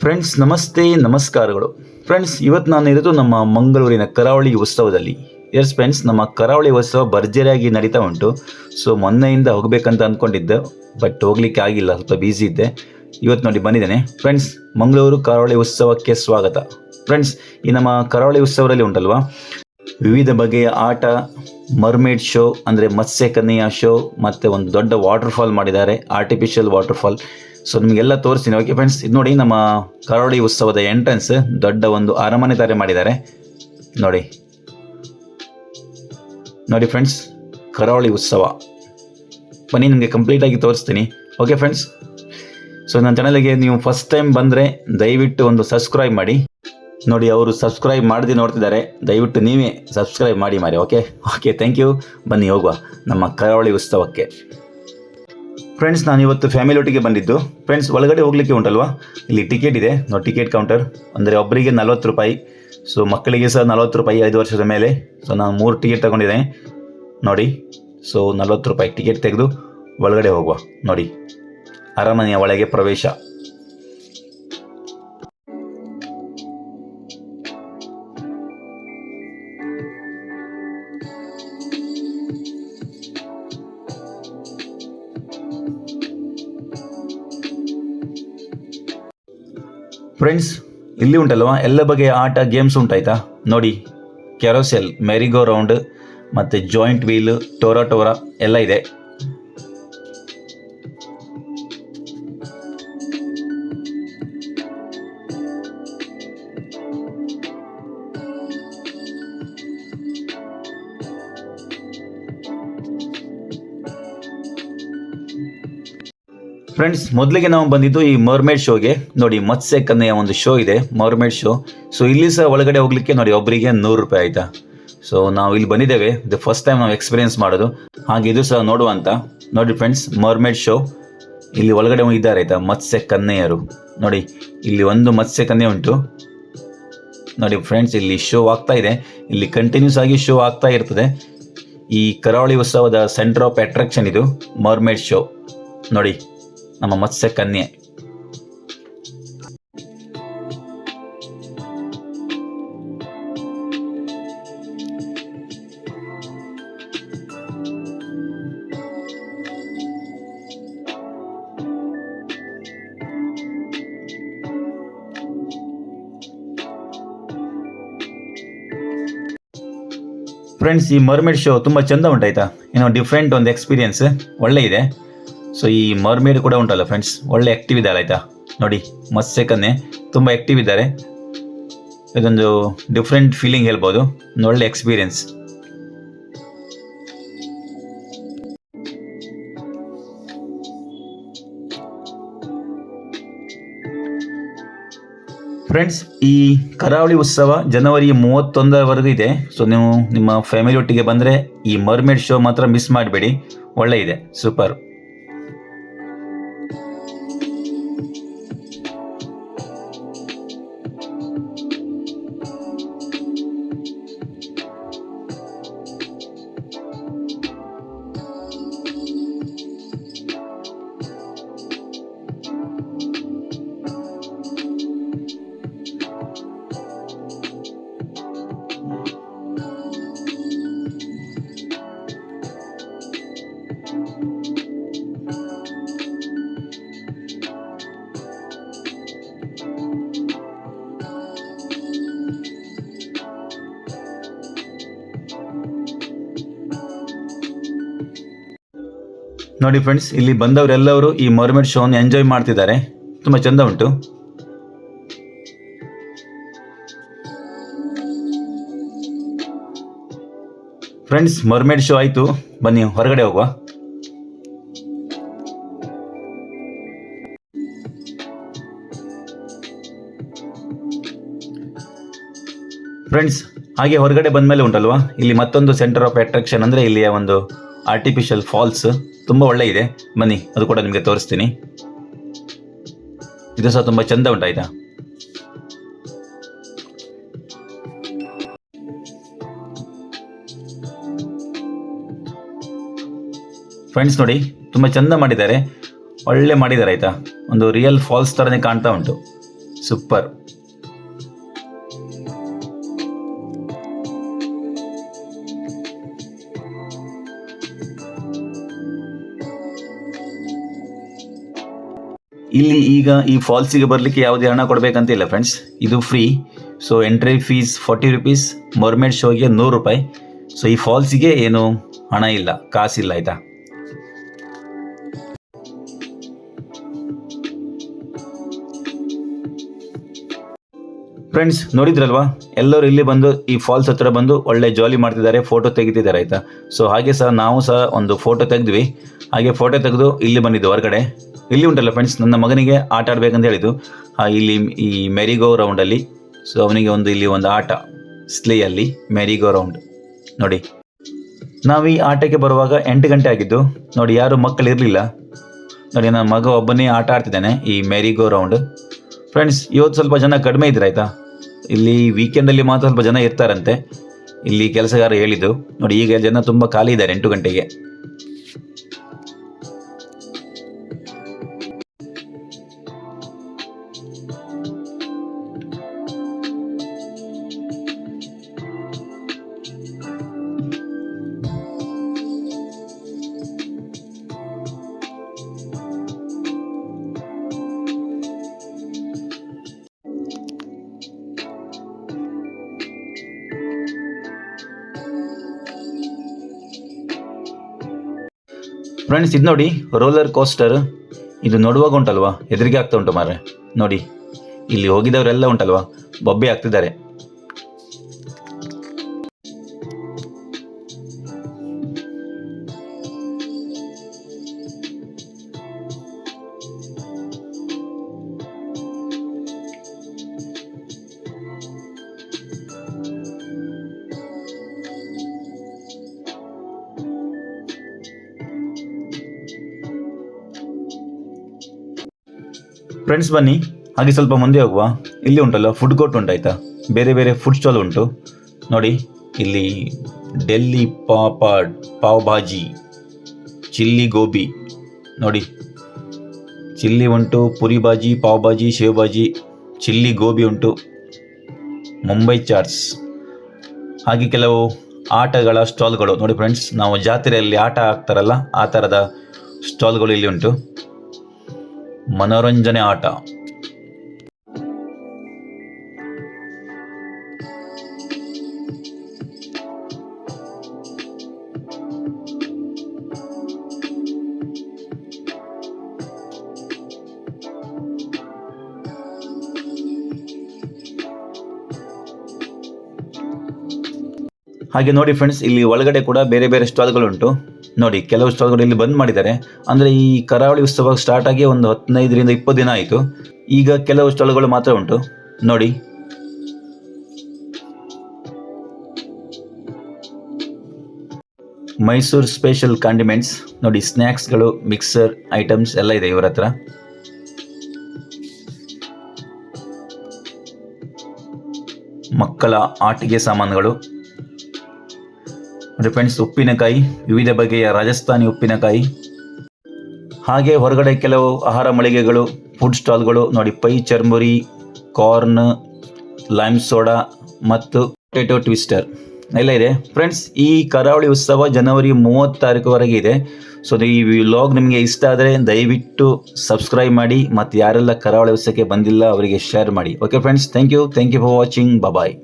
Friends ನಮಸ್ತೆ ನಮಸ್ಕಾರಗಳು. Friends ಇವತ್ತು ನಾನು ಇರೋದು ನಮ್ಮ ಮಂಗಳೂರಿನ ಕರಾವಳಿ ಉತ್ಸವದಲ್ಲಿ. ಎಸ್ ಫ್ರೆಂಡ್ಸ್, ನಮ್ಮ ಕರಾವಳಿ ಉತ್ಸವ ಭರ್ಜರಿಯಾಗಿ ನಡೀತಾ ಉಂಟು. ಸೊ ಮೊನ್ನೆಯಿಂದ ಹೋಗಬೇಕಂತ ಅಂದ್ಕೊಂಡಿದ್ದೆ, ಬಟ್ ಹೋಗ್ಲಿಕ್ಕೆ ಆಗಿಲ್ಲ, ಸ್ವಲ್ಪ ಬ್ಯುಸಿ ಇದ್ದೆ. ಇವತ್ತು ನೋಡಿ ಬಂದಿದ್ದೇನೆ. ಫ್ರೆಂಡ್ಸ್, ಮಂಗಳೂರು ಕರಾವಳಿ ಉತ್ಸವಕ್ಕೆ ಸ್ವಾಗತ. ಫ್ರೆಂಡ್ಸ್, ಈ ನಮ್ಮ ಕರಾವಳಿ ಉತ್ಸವದಲ್ಲಿ ಉಂಟಲ್ವಾ, ವಿವಿಧ ಬಗೆಯ ಆಟ, ಮರ್ಮೇಡ್ ಶೋ ಅಂದರೆ ಮತ್ಸ್ಯ ಕನ್ಯೆಯ ಶೋ, ಮತ್ತು ಒಂದು ದೊಡ್ಡ ವಾಟರ್ಫಾಲ್ ಮಾಡಿದ್ದಾರೆ, ಆರ್ಟಿಫಿಷಿಯಲ್ ವಾಟರ್ಫಾಲ್. ಸೊ ನಿಮಗೆಲ್ಲ ತೋರಿಸ್ತೀನಿ. ಓಕೆ ಫ್ರೆಂಡ್ಸ್, ಇದು ನೋಡಿ ನಮ್ಮ ಕರಾವಳಿ ಉತ್ಸವದ ಎಂಟ್ರೆನ್ಸ್. ದೊಡ್ಡ ಒಂದು ಅರಮನೆ ತಾರೆ ಮಾಡಿದ್ದಾರೆ ನೋಡಿ. ನೋಡಿ ಫ್ರೆಂಡ್ಸ್, ಕರಾವಳಿ ಉತ್ಸವ ಬನ್ನಿ ನಿಮಗೆ ಕಂಪ್ಲೀಟಾಗಿ ತೋರಿಸ್ತೀನಿ. ಓಕೆ ಫ್ರೆಂಡ್ಸ್, ಸೊ ನನ್ನ ಚಾನಲ್ಗೆ ನೀವು ಫಸ್ಟ್ ಟೈಮ್ ಬಂದರೆ ದಯವಿಟ್ಟು ಒಂದು ಸಬ್ಸ್ಕ್ರೈಬ್ ಮಾಡಿ. ನೋಡಿ, ಅವರು ಸಬ್ಸ್ಕ್ರೈಬ್ ಮಾಡದೆ ನೋಡ್ತಿದ್ದಾರೆ, ದಯವಿಟ್ಟು ನೀವೇ ಸಬ್ಸ್ಕ್ರೈಬ್ ಮಾಡಿ ಮಾರಿ. Okay okay, thank you. ಬನ್ನಿ ಹೋಗುವ ನಮ್ಮ ಕರಾವಳಿ ಉತ್ಸವಕ್ಕೆ. ಫ್ರೆಂಡ್ಸ್, ನಾನು ಇವತ್ತು ಫ್ಯಾಮಿಲಿ ಒಟ್ಟಿಗೆ ಬಂದಿದ್ದು. ಫ್ರೆಂಡ್ಸ್, ಒಳಗಡೆ ಹೋಗಲಿಕ್ಕೆ ಉಂಟಲ್ವಾ, ಇಲ್ಲಿ ಟಿಕೆಟ್ ಇದೆ ನೋಡಿ, ಟಿಕೆಟ್ ಕೌಂಟರ್. ಅಂದರೆ ಒಬ್ಬರಿಗೆ 40 ರೂಪಾಯಿ, ಸೊ ಮಕ್ಕಳಿಗೆ ಸಹ 40 ರೂಪಾಯಿ 5 ವರ್ಷದ ಮೇಲೆ. ಸೊ ನಾನು 3 ಟಿಕೆಟ್ ತಗೊಂಡಿದ್ದೇನೆ ನೋಡಿ. ಸೊ 40 ರೂಪಾಯಿ ಟಿಕೆಟ್ ತೆಗೆದು ಒಳಗಡೆ ಹೋಗುವ. ನೋಡಿ, ಅರಮನೆಯ ಒಳಗೆ ಪ್ರವೇಶ. ಫ್ರೆಂಡ್ಸ್, ಇಲ್ಲಿ ಉಂಟಲ್ವಾ ಎಲ್ಲ ಬಗೆಯ ಆಟ, ಗೇಮ್ಸ್ ಉಂಟಾಯ್ತಾ ನೋಡಿ. ಕ್ಯಾರೋಸೆಲ್, ಮೆರಿಗೋ ರೌಂಡ್, ಮತ್ತು ಜಾಯಿಂಟ್ ವೀಲ್, ಟೋರಾ ಎಲ್ಲ ಇದೆ. ಫ್ರೆಂಡ್ಸ್, ಮೊದಲಿಗೆ ನಾವು ಬಂದಿದ್ದು ಈ ಮರ್ಮೇಡ್ ಶೋಗೆ ನೋಡಿ. ಮತ್ಸ್ಯ ಕನ್ಯೆಯ ಒಂದು ಶೋ ಇದೆ, ಮರ್ಮೇಡ್ ಶೋ. ಸೊ ಇಲ್ಲಿ ಸಹ ಒಳಗಡೆ ಹೋಗ್ಲಿಕ್ಕೆ ನೋಡಿ ಒಬ್ಬರಿಗೆ 100 ರೂಪಾಯಿ ಆಯಿತಾ. ಸೊ ನಾವು ಇಲ್ಲಿ ಬಂದಿದ್ದೇವೆ, ದ ಫಸ್ಟ್ ಟೈಮ್ ನಾವು ಎಕ್ಸ್ಪೀರಿಯನ್ಸ್ ಮಾಡೋದು, ಹಾಗೆ ಇದು ಸಹ ನೋಡುವ ಅಂತ. ನೋಡಿ ಫ್ರೆಂಡ್ಸ್, ಮರ್ಮೇಡ್ ಶೋ. ಇಲ್ಲಿ ಒಳಗಡೆ ಇದ್ದಾರೆ ಆಯಿತಾ ಮತ್ಸ್ಯ ಕನ್ಯೆಯರು. ನೋಡಿ, ಇಲ್ಲಿ ಒಂದು ಮತ್ಸ್ಯ ಕನ್ಯೆ ಉಂಟು ನೋಡಿ ಫ್ರೆಂಡ್ಸ್. ಇಲ್ಲಿ ಶೋ ಆಗ್ತಾ ಇದೆ, ಇಲ್ಲಿ ಕಂಟಿನ್ಯೂಸ್ ಆಗಿ ಶೋ ಆಗ್ತಾ ಇರ್ತದೆ. ಈ ಕರಾವಳಿ ಉತ್ಸವದ ಸೆಂಟರ್ ಆಫ್ ಅಟ್ರಾಕ್ಷನ್ ಇದು ಮರ್ಮೇಡ್ ಶೋ ನೋಡಿ, ನಮ್ಮ ಮತ್ಸ್ಯ ಕನ್ಯೆ. ಫ್ರೆಂಡ್ಸ್, ಈ ಮರ್ಮೇಡ್ ಶೋ ತುಂಬ ಚೆಂದ ಉಂಟಾಯ್ತಾ, ಏನೋ ಡಿಫ್ರೆಂಟ್ ಒಂದು ಎಕ್ಸ್ಪೀರಿಯನ್ಸ್, ಒಳ್ಳೆ ಇದೆ. ಸೊ ಈ ಮರ್ಮೇಡ್ ಕೂಡ ಉಂಟಲ್ಲ ಫ್ರೆಂಡ್ಸ್, ಒಳ್ಳೆ ಆ್ಯಕ್ಟಿವ್ ಇದ್ದಾರೆ ಆಯಿತಾ. ನೋಡಿ, ಮತ್ಸ್ಯ ಕನ್ಯೆ ತುಂಬ ಆ್ಯಕ್ಟಿವ್ ಇದ್ದಾರೆ. ಇದೊಂದು ಡಿಫ್ರೆಂಟ್ ಫೀಲಿಂಗ್ ಹೇಳ್ಬೋದು, ಒಂದು ಒಳ್ಳೆ ಎಕ್ಸ್ಪೀರಿಯನ್ಸ್. ಫ್ರೆಂಡ್ಸ್, ಈ ಕರಾವಳಿ ಉತ್ಸವ ಜನವರಿ 31ರವರೆಗೂ ಇದೆ. ಸೊ ನೀವು ನಿಮ್ಮ ಫ್ಯಾಮಿಲಿ ಒಟ್ಟಿಗೆ ಬಂದರೆ ಈ ಮರ್ಮೇಡ್ ಶೋ ಮಾತ್ರ ಮಿಸ್ ಮಾಡಬೇಡಿ, ಒಳ್ಳೆ ಇದೆ, ಸೂಪರ್. ನೋಡಿ ಫ್ರೆಂಡ್ಸ್, ಇಲ್ಲಿ ಬಂದವರೆಲ್ಲರೂ ಈ ಮರ್ಮೇಡ್ ಶೋವನ್ನು ಎಂಜಾಯ್ ಮಾಡ್ತಿದ್ದಾರೆ, ತುಂಬ ಚೆಂದ ಉಂಟು. ಫ್ರೆಂಡ್ಸ್, ಮರ್ಮೇಡ್ ಶೋ ಆಯಿತು, ಬನ್ನಿ ಹೊರಗಡೆ ಹೋಗುವ. ಫ್ರೆಂಡ್ಸ್, ಹಾಗೆ ಹೊರಗಡೆ ಬಂದಮೇಲೆ ಉಂಟಲ್ವಾ, ಇಲ್ಲಿ ಮತ್ತೊಂದು ಸೆಂಟರ್ ಆಫ್ ಅಟ್ರಾಕ್ಷನ್ ಅಂದರೆ ಇಲ್ಲಿಯ ಒಂದು ಆರ್ಟಿಫಿಷಿಯಲ್ ಫಾಲ್ಸ್ ತುಂಬ ಒಳ್ಳೆ ಇದೆ. ಬನ್ನಿ, ಅದು ಕೂಡ ನಿಮಗೆ ತೋರಿಸ್ತೀನಿ. ಇದು ಸಹ ತುಂಬ ಚೆಂದ ಉಂಟಾಯ್ತಾ. ಫ್ರೆಂಡ್ಸ್ ನೋಡಿ, ತುಂಬ ಚೆಂದ ಮಾಡಿದ್ದಾರೆ, ಒಳ್ಳೆ ಮಾಡಿದ್ದಾರೆ ಆಯಿತಾ. ಒಂದು ರಿಯಲ್ ಫಾಲ್ಸ್ ಥರನೇ ಕಾಣ್ತಾ ಉಂಟು. ಸೂಪರ್. ಇಲ್ಲಿ ಈಗ ಈ ಫಾಲ್ಸಿಗೆ ಬರಲಿಕ್ಕೆ ಯಾವುದೇ ಹಣ ಕೊಡಬೇಕಂತಿಲ್ಲ ಫ್ರೆಂಡ್ಸ್, ಇದು free. So entry fees 40 rupees, mermaid ಶೋಗೆ 100 ರೂಪಾಯಿ. ಸೊ ಈ ಫಾಲ್ಸಿಗೆ ಏನು ಹಣ ಇಲ್ಲ, ಕಾಸಿಲ್ಲ ಆಯಿತಾ. ಫ್ರೆಂಡ್ಸ್ ನೋಡಿದ್ರಲ್ವಾ, ಎಲ್ಲರೂ ಇಲ್ಲಿ ಬಂದು ಈ ಫಾಲ್ಸ್ ಹತ್ರ ಬಂದು ಒಳ್ಳೆ ಜಾಲಿ ಮಾಡ್ತಿದ್ದಾರೆ, ಫೋಟೋ ತೆಗಿತಿದ್ದಾರೆ ಆಯಿತಾ. ಸೊ ಹಾಗೆ ಸಹ ನಾವು ಸಹ ಒಂದು ಫೋಟೋ ತೆಗೆದ್ವಿ. ಹಾಗೆ ಫೋಟೋ ತೆಗೆದು ಇಲ್ಲಿ ಬಂದಿದ್ದು ಹೊರಗಡೆ. ಇಲ್ಲಿ ಉಂಟಲ್ಲ ಫ್ರೆಂಡ್ಸ್, ನನ್ನ ಮಗನಿಗೆ ಆಟ ಆಡಬೇಕಂತ ಹೇಳಿದ್ದು. ಇಲ್ಲಿ ಈ ಮೆರಿಗೋ ರೌಂಡಲ್ಲಿ. ಸೊ ಅವನಿಗೆ ಇಲ್ಲಿ ಒಂದು ಆಟ, ಸ್ಲೇಯಲ್ಲಿ ಮೆರಿಗೋ ರೌಂಡ್ ನೋಡಿ. ನಾವು ಈ ಆಟಕ್ಕೆ ಬರುವಾಗ 8 ಗಂಟೆ ಆಗಿದ್ದು ನೋಡಿ, ಯಾರು ಮಕ್ಕಳು ಇರಲಿಲ್ಲ ನೋಡಿ. ನನ್ನ ಮಗ ಒಬ್ಬನೇ ಆಟ ಆಡ್ತಿದ್ದಾನೆ ಈ ಮೆರಿಗೋ ರೌಂಡ್. ಫ್ರೆಂಡ್ಸ್ ಇವತ್ತು ಸ್ವಲ್ಪ ಜನ ಕಡಿಮೆ ಇದ್ರು ಆಯಿತಾ. ಇಲ್ಲಿ ವೀಕೆಂಡಲ್ಲಿ ಮಾತ್ರ ಸ್ವಲ್ಪ ಜನ ಇರ್ತಾರಂತೆ, ಇಲ್ಲಿ ಕೆಲಸಗಾರ ಹೇಳಿದ್ದು ನೋಡಿ. ಈಗ ಜನ ತುಂಬ ಖಾಲಿ ಇದ್ದಾರೆ 8 ಗಂಟೆಗೆ. ಫ್ರೆಂಡ್ಸ್ ಇದು ನೋಡಿ, ರೋಲರ್ ಕೋಸ್ಟರ್. ಇದು ನೋಡುವಾಗ ಉಂಟಲ್ವಾ, ಹೆದರಿಕೆ ಆಗ್ತಾ ಉಂಟು ಮಾರ್ರೆ. ನೋಡಿ ಇಲ್ಲಿ ಹೋಗಿದವರೆಲ್ಲ ಉಂಟಲ್ವಾ, ಬೊಬ್ಬೆ ಆಗ್ತಿದ್ದಾರೆ. ಫ್ರೆಂಡ್ಸ್ ಬನ್ನಿ, ಹಾಗೆ ಸ್ವಲ್ಪ ಮುಂದೆ ಹೋಗುವ. ಇಲ್ಲಿ ಉಂಟಲ್ಲ ಫುಡ್ ಕೋರ್ಟ್ ಉಂಟಾಯ್ತಾ, ಬೇರೆ ಬೇರೆ ಫುಡ್ ಸ್ಟಾಲ್ ಉಂಟು ನೋಡಿ. ಇಲ್ಲಿ ಡೆಲ್ಲಿ ಪಾವ್ ಭಾಜಿ, ಚಿಲ್ಲಿ ಗೋಬಿ ನೋಡಿ, ಚಿಲ್ಲಿ ಉಂಟು, ಪುರಿ ಭಾಜಿ, ಪಾವ್ ಭಾಜಿ, ಶೇವ್ ಭಾಜಿ, ಚಿಲ್ಲಿ ಗೋಬಿ ಉಂಟು, ಮುಂಬೈ ಚಾಟ್ಸ್. ಹಾಗೆ ಕೆಲವು ಆಟಗಳ ಸ್ಟಾಲ್ಗಳು ನೋಡಿ ಫ್ರೆಂಡ್ಸ್. ನಾವು ಜಾತ್ರೆಯಲ್ಲಿ ಆಟ ಆಗ್ತಾರಲ್ಲ ಆ ಥರದ ಸ್ಟಾಲ್ಗಳು ಇಲ್ಲಿ ಉಂಟು. ಮನೋರಂಜನೆ ಆಟ. ಹಾಗೆ ನೋಡಿ ಫ್ರೆಂಡ್ಸ್, ಇಲ್ಲಿ ಒಳಗಡೆ ಕೂಡ ಬೇರೆ ಬೇರೆ ಸ್ಟಾಲ್ಗಳು ಉಂಟು ನೋಡಿ. ಕೆಲವು ಸ್ಟಾಲ್ಗಳು ಇಲ್ಲಿ ಬಂದ್ ಮಾಡಿದ್ದಾರೆ. ಅಂದರೆ ಈ ಕರಾವಳಿ ಉತ್ಸವ ಸ್ಟಾರ್ಟ್ ಆಗಿ ಒಂದು 15ರಿಂದ 20 ದಿನ ಆಯಿತು. ಈಗ ಕೆಲವು ಸ್ಟಾಲ್ಗಳು ಮಾತ್ರ ಉಂಟು ನೋಡಿ. ಮೈಸೂರು ಸ್ಪೆಷಲ್ ಕಾಂಡಿಮೆಂಟ್ಸ್ ನೋಡಿ, ಸ್ನ್ಯಾಕ್ಸ್ಗಳು, ಮಿಕ್ಸರ್ ಐಟಮ್ಸ್ ಎಲ್ಲ ಇದೆ ಇವರ ಹತ್ರ. ಮಕ್ಕಳ ಆಟಿಕೆ ಸಾಮಾನುಗಳು ನೋಡಿ ಫ್ರೆಂಡ್ಸ್. ಉಪ್ಪಿನಕಾಯಿ, ವಿವಿಧ ಬಗೆಯ ರಾಜಸ್ಥಾನಿ ಉಪ್ಪಿನಕಾಯಿ. ಹಾಗೆ ಹೊರಗಡೆ ಕೆಲವು ಆಹಾರ ಮಳಿಗೆಗಳು, ಫುಡ್ ಸ್ಟಾಲ್ಗಳು ನೋಡಿ. Pi churmuri, corn, lime soda ಮತ್ತು ಪೊಟೆಟೊ ಟ್ವಿಸ್ಟರ್ ಎಲ್ಲ ಇದೆ ಫ್ರೆಂಡ್ಸ್. ಈ ಕರಾವಳಿ ಉತ್ಸವ ಜನವರಿ 30 ತಾರೀಕುವರೆಗೆ ಇದೆ. ಸೊ ಈ ವ್ಲಾಗ್ ನಿಮಗೆ ಇಷ್ಟ ಆದರೆ ದಯವಿಟ್ಟು ಸಬ್ಸ್ಕ್ರೈಬ್ ಮಾಡಿ, ಮತ್ತು ಯಾರೆಲ್ಲ ಕರಾವಳಿ ಉತ್ಸವಕ್ಕೆ ಬಂದಿಲ್ಲ ಅವರಿಗೆ ಶೇರ್ ಮಾಡಿ. Okay friends, thank you for watching. Bye.